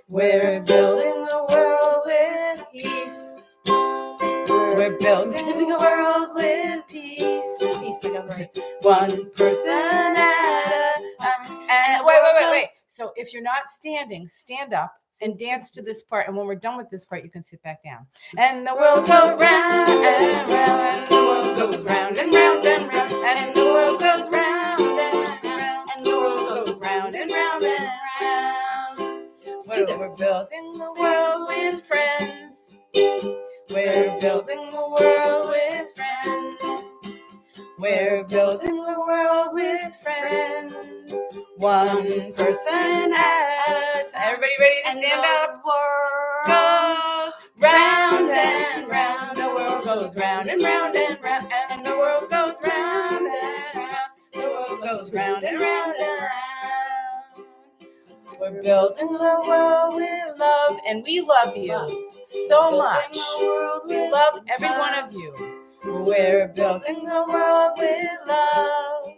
We're building a world with peace. We're building a world with peace. Peace, I got right. 1% at a time. And wait. So if you're not standing, stand up and dance to this part. And when we're done with this part, you can sit back down. And the world goes round and round. And the world goes round and round and round. And the world goes round and round. And the world goes round and round and round. We're building a world with friends. We're building a world with friends. We're building a world with friends. 1% at a time. Everybody ready to stand up? Goes round and round. The world goes round and round and round. And the world goes round and round. The world goes round and round and round. We're building a world with love, and we love you so much. We love every one of you. We're building a world with love,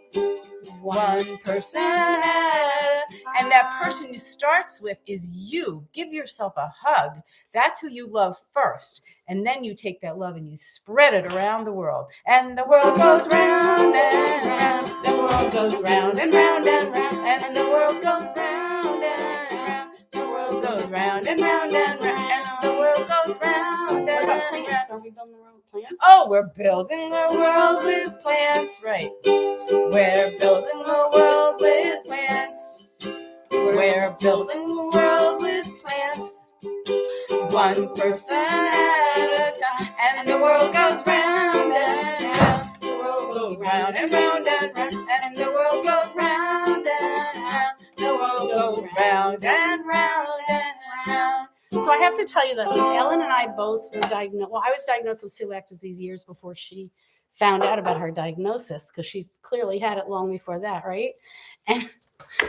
1% at a time. And that person you starts with is you. Give yourself a hug. That's who you love first. And then you take that love and you spread it around the world. And the world goes round and round. The world goes round and round and round. And the world goes round and round. The world goes round and round and round. And the world goes round and round. Are we building the world with plants? Oh, we're building a world with plants, right? We're building a world with plants. We're building a world with plants. 1% at a time. And the world goes round and round. The world goes round and round and round. And the world goes round and round. The world goes round and round and round. So I have to tell you that Ellen and I both were diagnosed. Well, I was diagnosed with celiac disease years before she found out about her diagnosis, because she's clearly had it long before that, right? And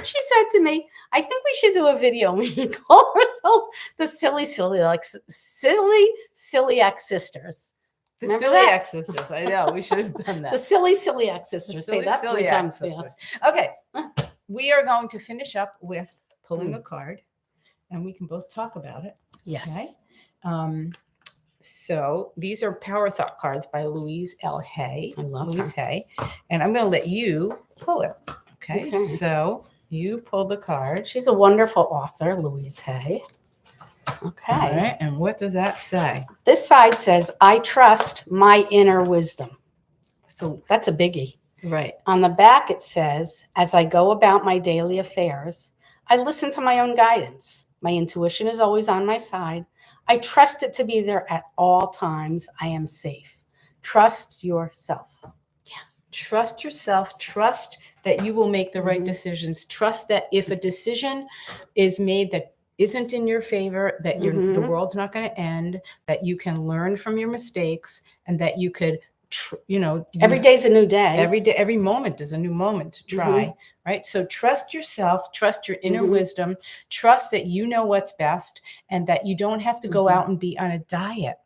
she said to me, I think we should do a video. We should call ourselves the silly celiac sisters. The Remember celiac that? sisters. I know. We should have done that. The silly celiac sisters. Silly Say that 3 celiac times sisters. fast. Okay. We are going to finish up with pulling a card, and we can both talk about it. Yes. Okay. So these are Power Thought cards by Louise L. Hay. I love Louise her. Hay. And I'm going to let you pull it. Okay. Okay. So You pull the card. She's a wonderful author, Louise Hay. Okay. All right. And what does that say? This side says, I trust my inner wisdom. So that's a biggie. Right. On the back, it says, as I go about my daily affairs, I listen to my own guidance. My intuition is always on my side. I trust it to be there at all times. I am safe. Trust yourself. Trust yourself. Trust that you will make the right Mhm. decisions. Trust that if a decision is made that isn't in your favor, that the Mhm. world's not going to end, that you can learn from your mistakes, and that you could, Every day's a new day. every day, every moment is a new moment to try, right? So trust yourself, trust your inner Mhm. wisdom, trust that you know what's best, and that you don't have to go Mhm. out and be on a diet.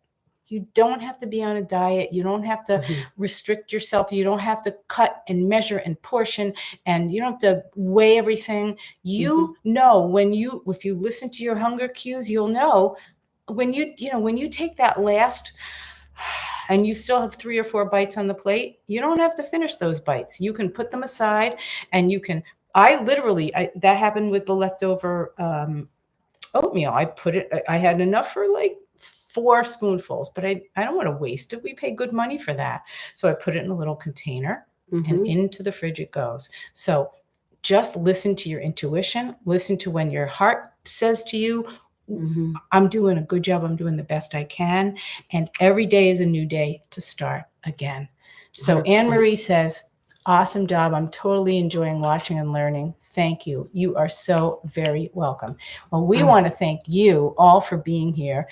You don't have to be on a diet. You don't have to Mhm. restrict yourself. You don't have to cut and measure and portion, and you don't have to weigh everything. You know if you listen to your hunger cues, you'll know when you take that last and you still have 3 or 4 bites on the plate, you don't have to finish those bites. You can put them aside, and you can. That happened with the leftover oatmeal. I had enough for like 4 spoonfuls, but I don't want to waste it. We pay good money for that. So I put it in a little container and into the fridge it goes. So just listen to your intuition. Listen to when your heart says to you, I'm doing a good job. I'm doing the best I can. And every day is a new day to start again. So 100%. Anne Marie says, awesome job. I'm totally enjoying watching and learning. Thank you. You are so very welcome. Well, we want to thank you all for being here.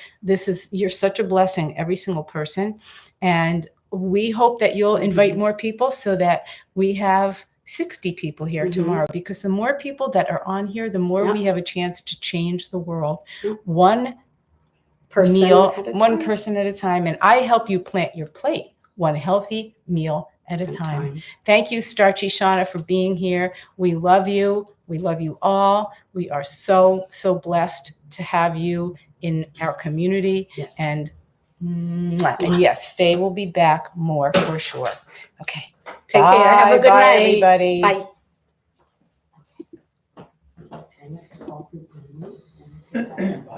You're such a blessing, every single person. And we hope that you'll invite more people so that we have 60 people here tomorrow, because the more people that are on here, the more we have a chance to change the world. One person at a time. And I help you plant your plate, one healthy meal at a time. Thank you, Starchy Shauna, for being here. We love you. We love you all. We are so, so blessed to have you in our community. Yes. And yes, Faye will be back more for sure. Okay. Take care. Have a good Bye, night. everybody. Bye.